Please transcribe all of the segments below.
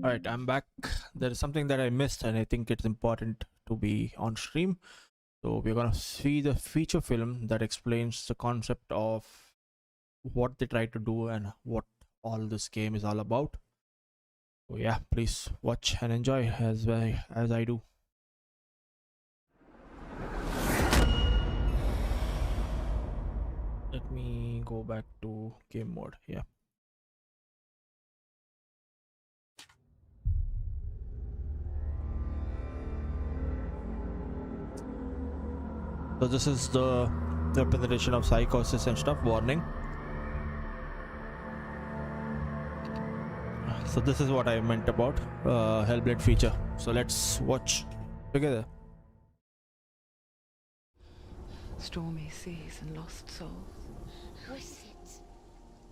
Alright, I'm back. There is something that I missed, and I think it's important to be on stream. So we're gonna see the feature film that explains the concept of what they try to do and what all this game is all about. So yeah, please watch and enjoy as I do. Let me go back to game mode. Yeah. So this is the representation of psychosis and stuff. Warning. So this is what I meant about Hellblade feature. So let's watch together. Stormy seas and lost souls. Who is it?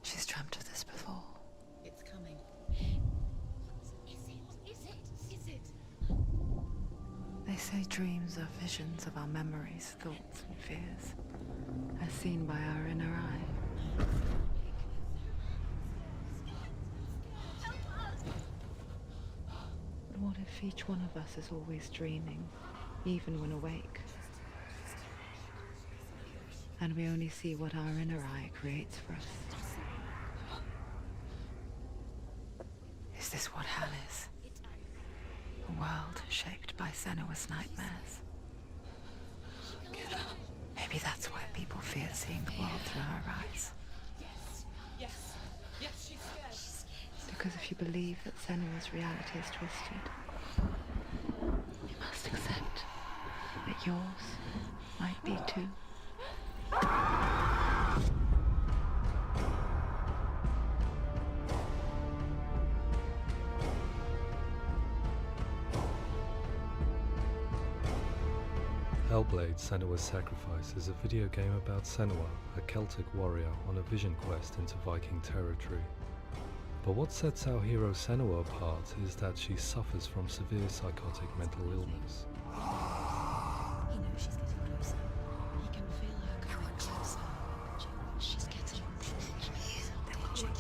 She's dreamt of this before. It's coming. Is it? They say dreams are visions of our memories, thoughts and fears, as seen by our inner eye. But what if each one of us is always dreaming, even when awake? And we only see what our inner eye creates for us. Is this what hell is? A world shaped by Senua's nightmares. Maybe that's why people fear seeing the world through her eyes. Yes, she's scared. Because if you believe that Senua's reality is twisted, you must accept that yours might be too. Hellblade: Senua's Sacrifice is a video game about Senua, a Celtic warrior on a vision quest into Viking territory. But what sets our hero Senua apart is that she suffers from severe psychotic mental illness. He knows she's getting closer. He can feel her coming closer. She's getting closer. They're watching.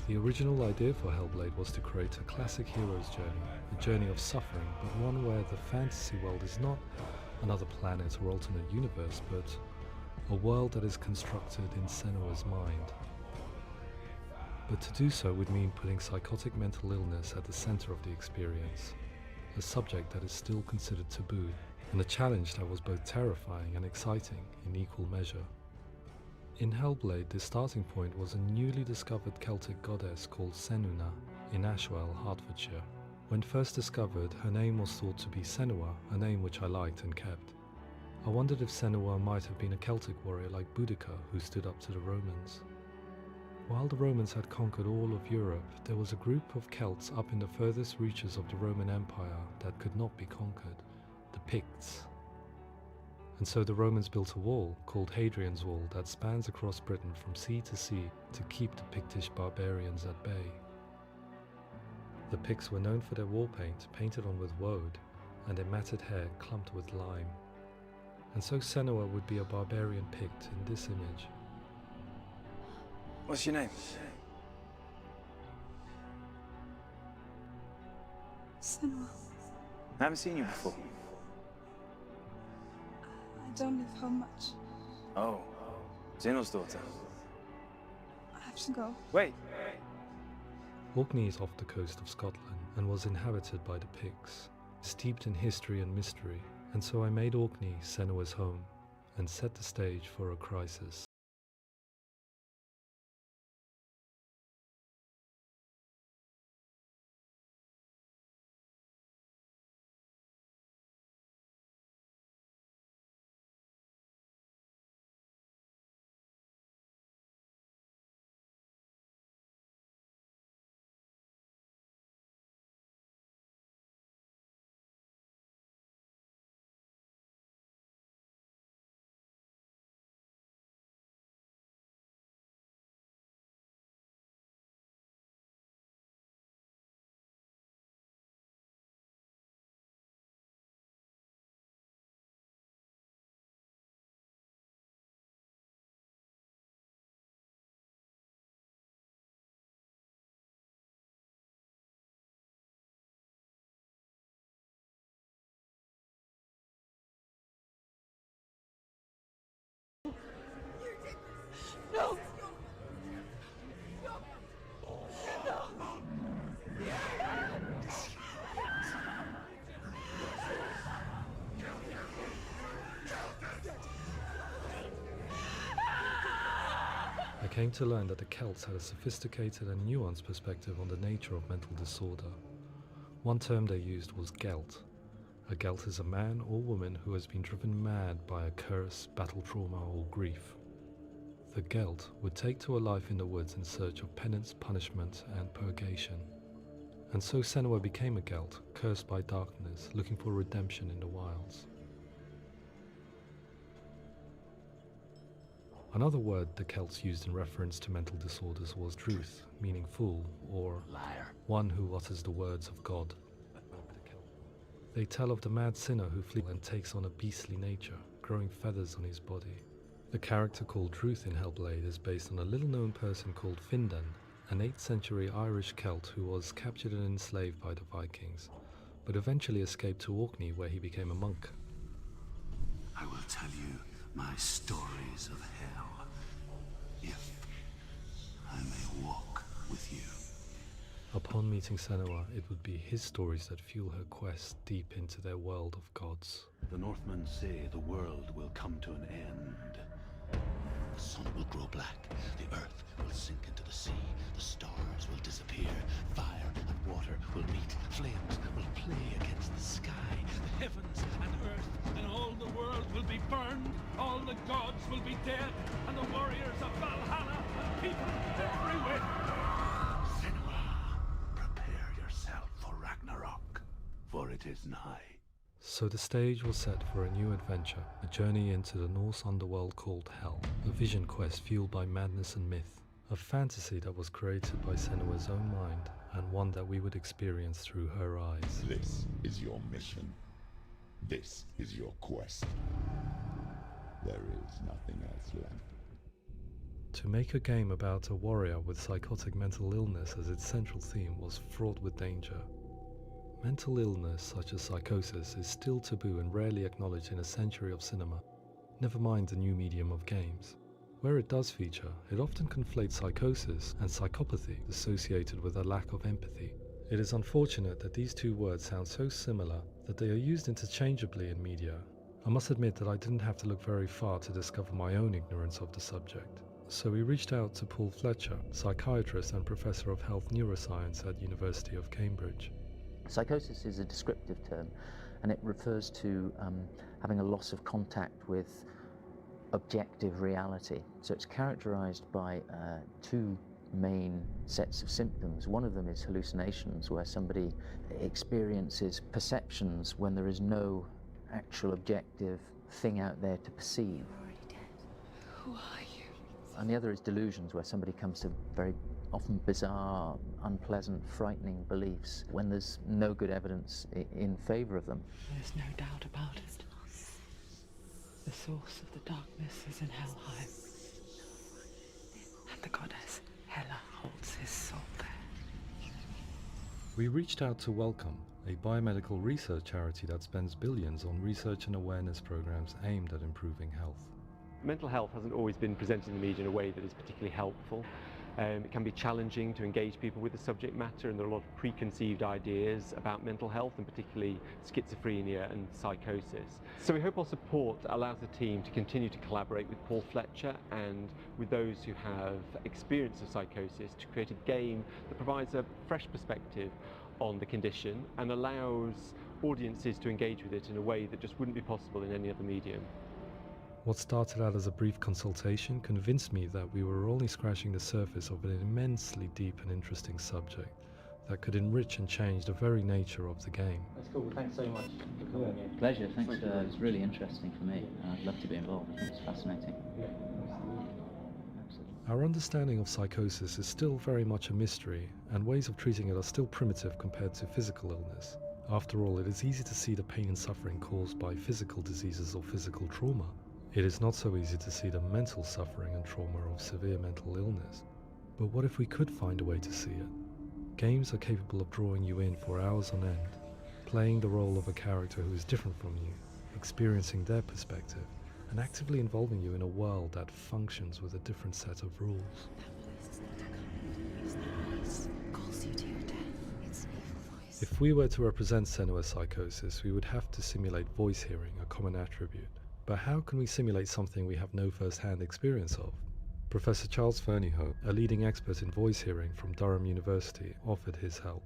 The original idea for Hellblade was to create a classic hero's journey, a journey of suffering, but one where the fantasy world is not another planet or alternate universe, but a world that is constructed in Senua's mind. But to do so would mean putting psychotic mental illness at the center of the experience, a subject that is still considered taboo, and a challenge that was both terrifying and exciting in equal measure. In Hellblade, the starting point was a newly discovered Celtic goddess called Senua in Ashwell, Hertfordshire. When first discovered, her name was thought to be Senua, a name which I liked and kept. I wondered if Senua might have been a Celtic warrior like Boudica who stood up to the Romans. While the Romans had conquered all of Europe, there was a group of Celts up in the furthest reaches of the Roman Empire that could not be conquered, the Picts. And so the Romans built a wall, called Hadrian's Wall, that spans across Britain from sea to sea to keep the Pictish barbarians at bay. The Picts were known for their war paint, painted on with woad, and their matted hair clumped with lime. And so Senua would be a barbarian Pict in this image. What's your name? Senua. I haven't seen you before. I don't live home much. Oh, Zeno's daughter. I have to go. Wait. Orkney is off the coast of Scotland and was inhabited by the Picts, steeped in history and mystery, and so I made Orkney Senua's home and set the stage for a crisis. came to learn that the Celts had a sophisticated and nuanced perspective on the nature of mental disorder. One term they used was Gelt. A Gelt is a man or woman who has been driven mad by a curse, battle trauma, or grief. The Gelt would take to a life in the woods in search of penance, punishment, and purgation. And so Senua became a Gelt, cursed by darkness, looking for redemption in the wilds. Another word the Celts used in reference to mental disorders was Druth, meaning fool, or liar, one who utters the words of God. They tell of the mad sinner who flees and takes on a beastly nature, growing feathers on his body. The character called Druth in Hellblade is based on a little-known person called Findan, an 8th century Irish Celt who was captured and enslaved by the Vikings, but eventually escaped to Orkney where he became a monk. I will tell you my stories of hell, if I may walk with you. Upon meeting Senua, it would be his stories that fuel her quest deep into their world of gods. The Northmen say the world will come to an end. The sun will grow black, the earth will sink into the sea, the stars will disappear, fire and water will meet, flames will play against the sky, the heavens and earth and all the world will be burned, all the gods will be dead, and the warriors of Valhalla and people everywhere. Senua, prepare yourself for Ragnarök, for it is nigh. So the stage was set for a new adventure, a journey into the Norse underworld called Hell, a vision quest fueled by madness and myth, a fantasy that was created by Senua's own mind, and one that we would experience through her eyes. This is your mission. This is your quest. There is nothing else left. To make a game about a warrior with psychotic mental illness as its central theme was fraught with danger. Mental illness, such as psychosis, is still taboo and rarely acknowledged in a century of cinema, never mind the new medium of games. Where it does feature, it often conflates psychosis and psychopathy associated with a lack of empathy. It is unfortunate that these two words sound so similar that they are used interchangeably in media. I must admit that I didn't have to look very far to discover my own ignorance of the subject. So we reached out to Paul Fletcher, psychiatrist and professor of health neuroscience at University of Cambridge. Psychosis is a descriptive term, and it refers to having a loss of contact with objective reality. So it's characterized by two main sets of symptoms. One of them is hallucinations, where somebody experiences perceptions when there is no actual objective thing out there to perceive. You're already dead. Who are you? And the other is delusions, where somebody comes to very often bizarre, unpleasant, frightening beliefs when there's no good evidence in favor of them. There's no doubt about it. The source of the darkness is in Helheim. And the goddess Hela holds his soul there. We reached out to Welcome, a biomedical research charity that spends billions on research and awareness programs aimed at improving health. Mental health hasn't always been presented in the media in a way that is particularly helpful. It can be challenging to engage people with the subject matter, and there are a lot of preconceived ideas about mental health, and particularly schizophrenia and psychosis. So we hope our support allows the team to continue to collaborate with Paul Fletcher and with those who have experience of psychosis to create a game that provides a fresh perspective on the condition and allows audiences to engage with it in a way that just wouldn't be possible in any other medium. What started out as a brief consultation convinced me that we were only scratching the surface of an immensely deep and interesting subject that could enrich and change the very nature of the game. That's cool. Thanks so much for coming here. Pleasure. Thanks. It's really interesting for me. I'd love to be involved. It's fascinating. Absolutely. Our understanding of psychosis is still very much a mystery, and ways of treating it are still primitive compared to physical illness. After all, it is easy to see the pain and suffering caused by physical diseases or physical trauma. It is not so easy to see the mental suffering and trauma of severe mental illness. But what if we could find a way to see it? Games are capable of drawing you in for hours on end, playing the role of a character who is different from you, experiencing their perspective, and actively involving you in a world that functions with a different set of rules. If we were to represent Senua's psychosis, we would have to simulate voice hearing, a common attribute. But how can we simulate something we have no first-hand experience of? Professor Charles Fernyhough, a leading expert in voice hearing from Durham University, offered his help.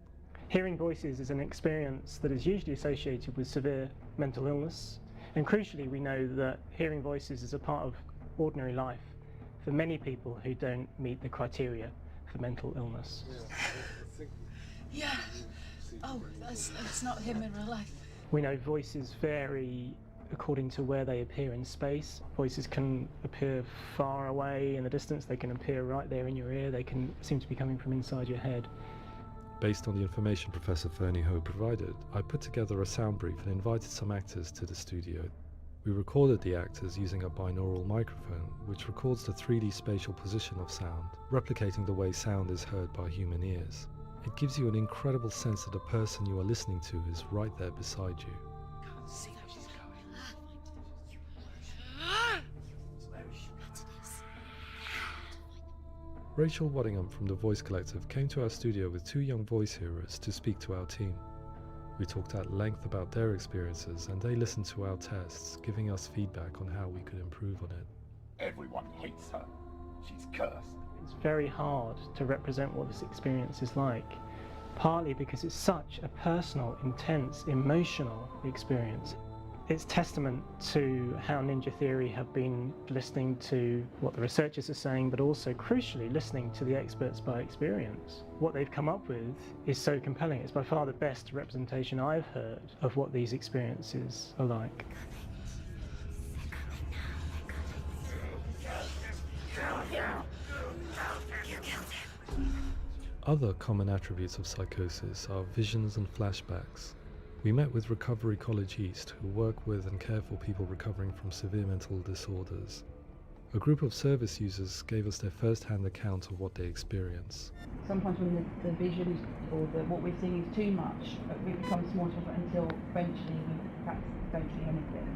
Hearing voices is an experience that is usually associated with severe mental illness, and crucially we know that hearing voices is a part of ordinary life for many people who don't meet the criteria for mental illness. Yeah. Oh, that's not him in real life. We know voices vary according to where they appear in space. Voices can appear far away in the distance, they can appear right there in your ear, they can seem to be coming from inside your head. Based on the information Professor Fernyhough provided, I put together a sound brief and invited some actors to the studio. We recorded the actors using a binaural microphone, which records the 3D spatial position of sound, replicating the way sound is heard by human ears. It gives you an incredible sense that the person you are listening to is right there beside you. Can't see how she's going. Rachel Waddingham from the Voice Collective came to our studio with 2 young voice hearers to speak to our team. We talked at length about their experiences and they listened to our tests, giving us feedback on how we could improve on it. Everyone hates her. She's cursed. It's very hard to represent what this experience is like, partly because it's such a personal, intense, emotional experience. It's testament to how Ninja Theory have been listening to what the researchers are saying, but also crucially listening to the experts by experience. What they've come up with is so compelling. It's by far the best representation I've heard of what these experiences are like. Other common attributes of psychosis are visions and flashbacks. We met with Recovery College East, who work with and care for people recovering from severe mental disorders. A group of service users gave us their first-hand account of what they experience. Sometimes when the visions or what we're seeing is too much, we become small until eventually we perhaps don't see anything.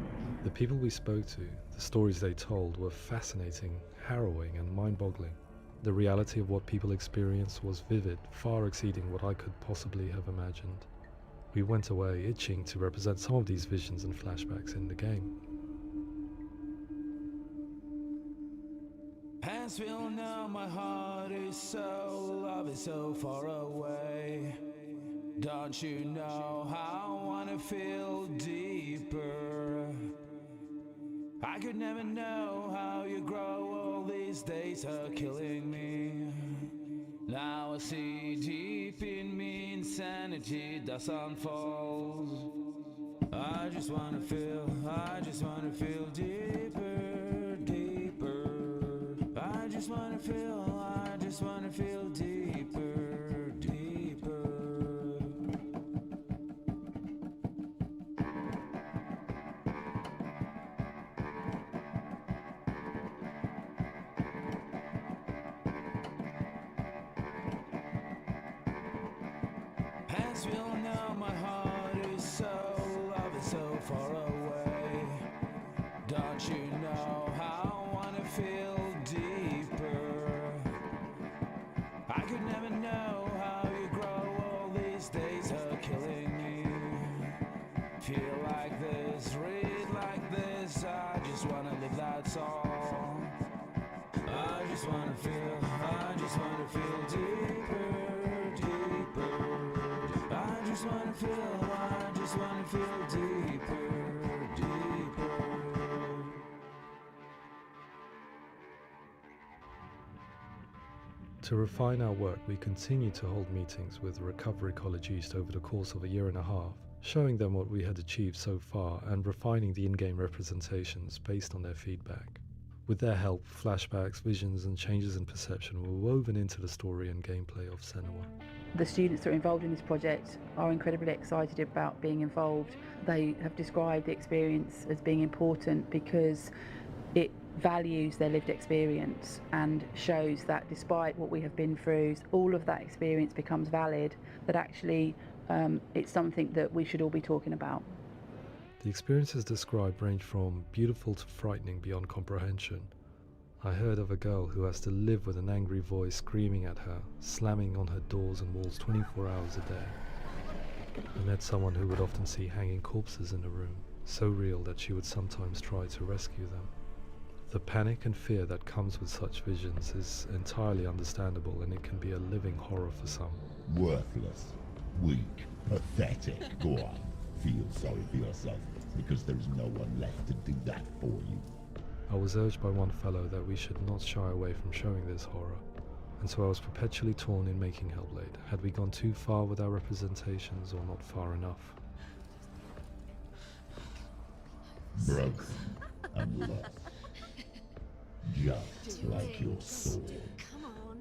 The people we spoke to, the stories they told, were fascinating, harrowing and mind-boggling. The reality of what people experienced was vivid, far exceeding what I could possibly have imagined. We went away itching to represent some of these visions and flashbacks in the game. Hands will know my heart is so, love is so far away. Don't you know how I wanna feel deeper? I could never know how you grow, all these days are killing me. Now I see deep in me insanity does unfold. I just wanna feel deeper, deeper. I just wanna feel deeper, deeper. Hands will know my heart is so, love is so far away. Don't you know how I wanna feel deeper? I could never know how you grow, all these days are killing me. Feel like this, read like this, I just wanna live, that's all. I just wanna feel deeper, deeper. I just wanna feel deeper, deeper. To refine our work, we continued to hold meetings with Recovery College East over the course of a year and a half, showing them what we had achieved so far and refining the in-game representations based on their feedback. With their help, flashbacks, visions and changes in perception were woven into the story and gameplay of Senua. The students that are involved in this project are incredibly excited about being involved. They have described the experience as being important because it values their lived experience and shows that despite what we have been through, all of that experience becomes valid, that actually it's something that we should all be talking about. The experiences described range from beautiful to frightening beyond comprehension. I heard of a girl who has to live with an angry voice screaming at her, slamming on her doors and walls 24 hours a day. I met someone who would often see hanging corpses in a room, so real that she would sometimes try to rescue them. The panic and fear that comes with such visions is entirely understandable, and it can be a living horror for some. Worthless, weak, pathetic. Go on, feel sorry for yourself, because there's no one left to do that for you. I was urged by one fellow that we should not shy away from showing this horror, and so I was perpetually torn in making Hellblade. Had we gone too far with our representations, or not far enough? Broken and lost. Just like your soul. Come on.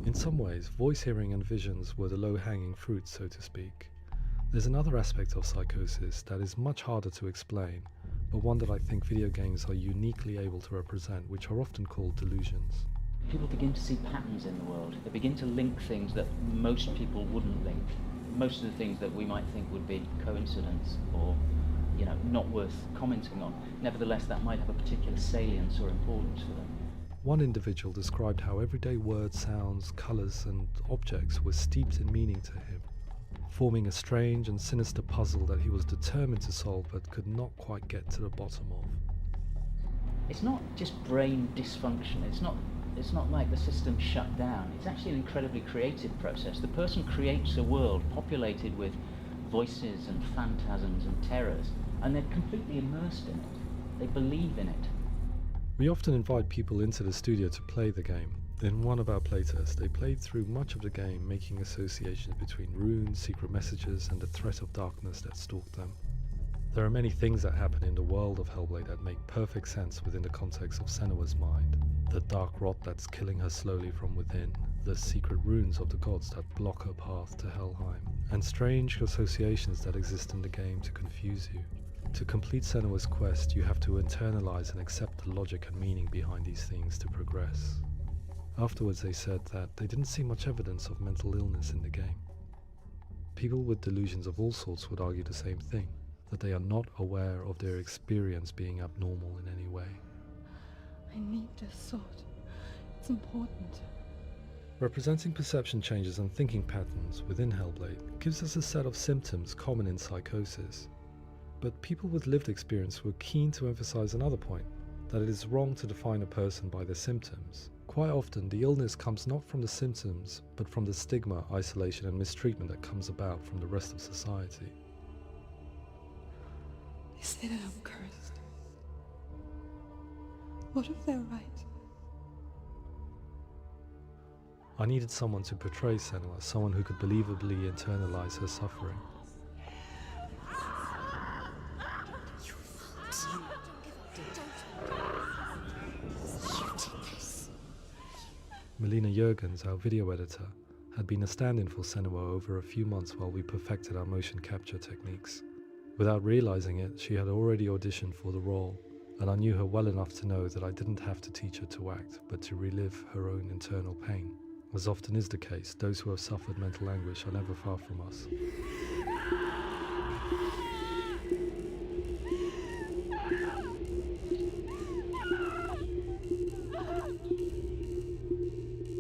In some ways, voice hearing and visions were the low-hanging fruit, so to speak. There's another aspect of psychosis that is much harder to explain, but one that I think video games are uniquely able to represent, which are often called delusions. People begin to see patterns in the world. They begin to link things that most people wouldn't link. Most of the things that we might think would be coincidence or, not worth commenting on. Nevertheless, that might have a particular salience or importance for them. One individual described how everyday words, sounds, colours and objects were steeped in meaning to him, forming a strange and sinister puzzle that he was determined to solve but could not quite get to the bottom of. It's not just brain dysfunction. It's not like the system shut down. It's actually an incredibly creative process. The person creates a world populated with voices and phantasms and terrors, and they're completely immersed in it. They believe in it. We often invite people into the studio to play the game. In one of our playtests, they played through much of the game, making associations between runes, secret messages, and the threat of darkness that stalked them. There are many things that happen in the world of Hellblade that make perfect sense within the context of Senua's mind. The dark rot that's killing her slowly from within, the secret runes of the gods that block her path to Helheim, and strange associations that exist in the game to confuse you. To complete Senua's quest, you have to internalize and accept the logic and meaning behind these things to progress. Afterwards, they said that they didn't see much evidence of mental illness in the game. People with delusions of all sorts would argue the same thing, that they are not aware of their experience being abnormal in any way. I need this sword. It's important. Representing perception changes and thinking patterns within Hellblade gives us a set of symptoms common in psychosis. But people with lived experience were keen to emphasize another point, that it is wrong to define a person by their symptoms. Quite often, the illness comes not from the symptoms, but from the stigma, isolation and mistreatment that comes about from the rest of society. They say that I'm cursed. What if they're right? I needed someone to portray Senua, someone who could believably internalize her suffering. Melina Jurgens, our video editor, had been a stand-in for Senua over a few months while we perfected our motion capture techniques. Without realizing it, she had already auditioned for the role, and I knew her well enough to know that I didn't have to teach her to act, but to relive her own internal pain. As often is the case, those who have suffered mental anguish are never far from us.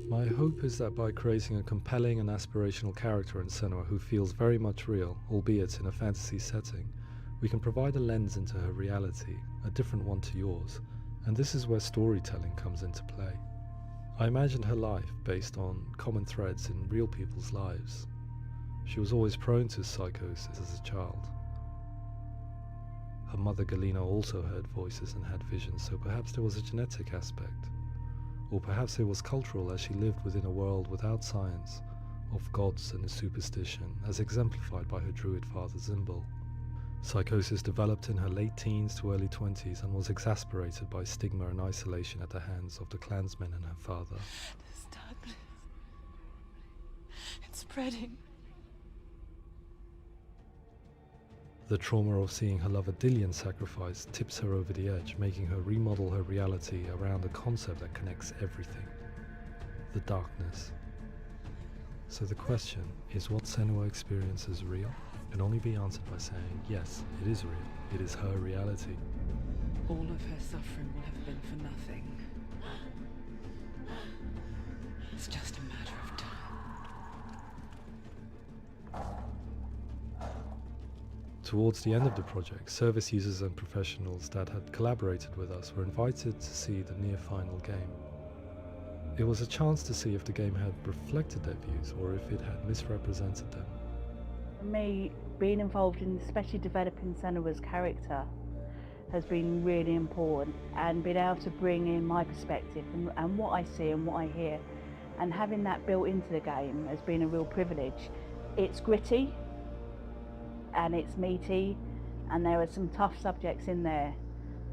My hope is that by creating a compelling and aspirational character in Senua who feels very much real, albeit in a fantasy setting, we can provide a lens into her reality, a different one to yours, and this is where storytelling comes into play. I imagined her life based on common threads in real people's lives. She was always prone to psychosis as a child. Her mother Galina also heard voices and had visions, so perhaps there was a genetic aspect. Or perhaps it was cultural, as she lived within a world without science, of gods and a superstition, as exemplified by her druid father Zimbal. Psychosis developed in her late teens to early 20s and was exacerbated by stigma and isolation at the hands of the clansmen and her father. This darkness. It's spreading. The trauma of seeing her lover Dillian sacrificed tips her over the edge, making her remodel her reality around a concept that connects everything: the darkness. So the question is, what Senua experiences real? Can only be answered by saying, yes, it is real. It is her reality. All of her suffering will have been for nothing. It's just a matter of time. Towards the end of the project, service users and professionals that had collaborated with us were invited to see the near final game. It was a chance to see if the game had reflected their views or if it had misrepresented them. For me, being involved in especially developing Senua's character has been really important, and being able to bring in my perspective and what I see and what I hear, and having that built into the game has been a real privilege. It's gritty and it's meaty, and there are some tough subjects in there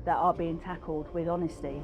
that are being tackled with honesty.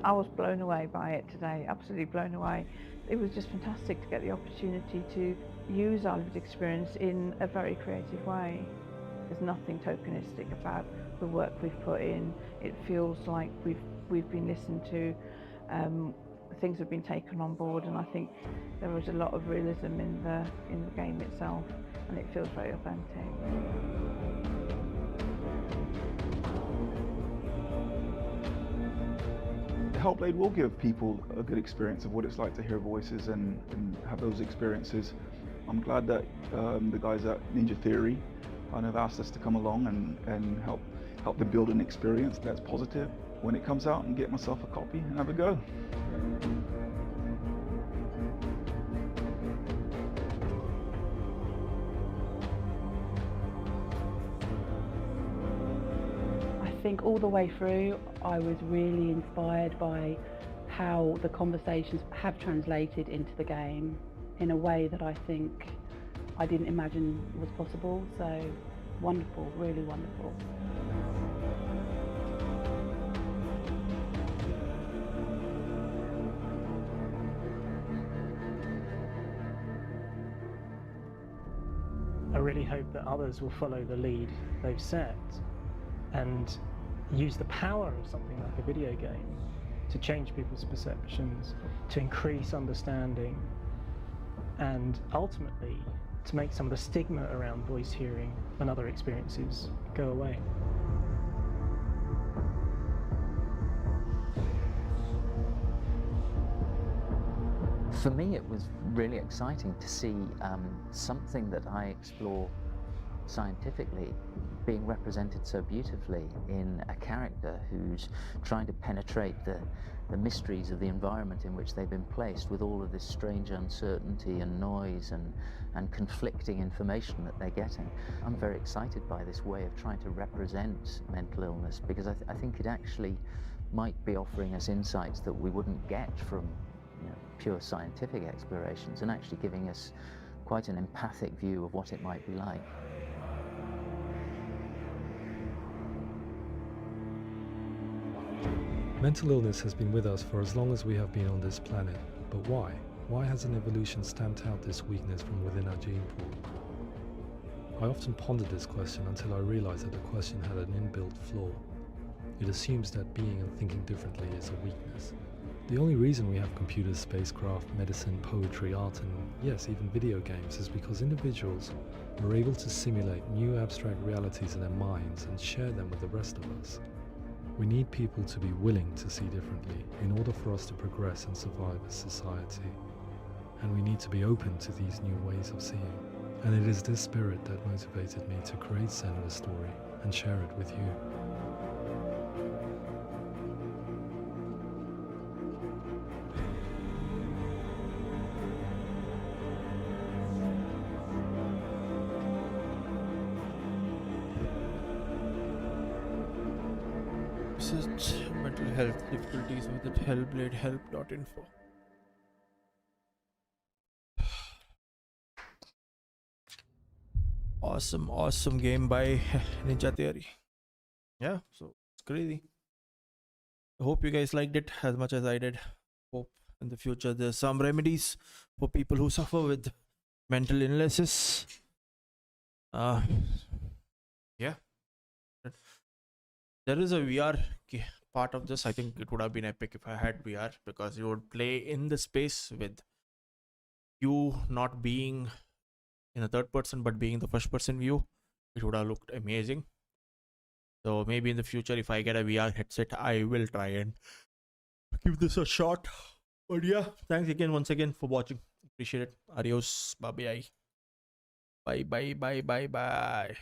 I was blown away by it today, absolutely blown away. It was just fantastic to get the opportunity to use our lived experience in a very creative way. There's nothing tokenistic about the work we've put in. It feels like we've been listened to, things have been taken on board, and I think there was a lot of realism in the game itself, and it feels very authentic. Hellblade will give people a good experience of what it's like to hear voices and have those experiences. I'm glad that the guys at Ninja Theory kind of asked us to come along and help them build an experience that's positive when it comes out, and get myself a copy and have a go. I think all the way through I was really inspired by how the conversations have translated into the game in a way that I think I didn't imagine was possible. So wonderful, really wonderful. I really hope that others will follow the lead they've set and use the power of something like a video game to change people's perceptions, to increase understanding, and ultimately to make some of the stigma around voice hearing and other experiences go away. For me, it was really exciting to see something that I explore scientifically being represented so beautifully in a character who's trying to penetrate the mysteries of the environment in which they've been placed, with all of this strange uncertainty and noise and conflicting information that they're getting. I'm very excited by this way of trying to represent mental illness, because I think it actually might be offering us insights that we wouldn't get from pure scientific explorations, and actually giving us quite an empathic view of what it might be like. Mental illness has been with us for as long as we have been on this planet, but why? Why hasn't evolution stamped out this weakness from within our gene pool? I often pondered this question until I realized that the question had an inbuilt flaw. It assumes that being and thinking differently is a weakness. The only reason we have computers, spacecraft, medicine, poetry, art, and yes, even video games is because individuals are able to simulate new abstract realities in their minds and share them with the rest of us. We need people to be willing to see differently in order for us to progress and survive as society. And we need to be open to these new ways of seeing. And it is this spirit that motivated me to create Senua's story and share it with you. Visit mental health difficulties with Hellblade help.info. Awesome game by Ninja Theory. Yeah, so it's crazy. I hope you guys liked it as much as I did. Hope in the future there's some remedies for people who suffer with mental illnesses. Yeah, there is a VR part of this. I think it would have been epic if I had VR, because you would play in the space with you not being in a third person but being in the first person view. It would have looked amazing. So maybe in the future, if I get a VR headset, I will try and give this a shot. But yeah, thanks again once again for watching. Appreciate it. Adios. Bye bye. Bye bye bye bye bye.